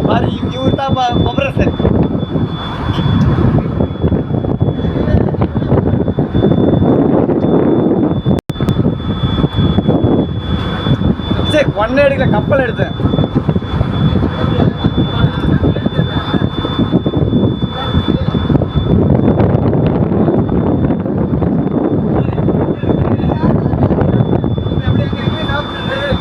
பாரு இவர் தான் கொபரா சார். சரி ஒன்னே எடுக்கல, கப்பல் எடுத்தேன்.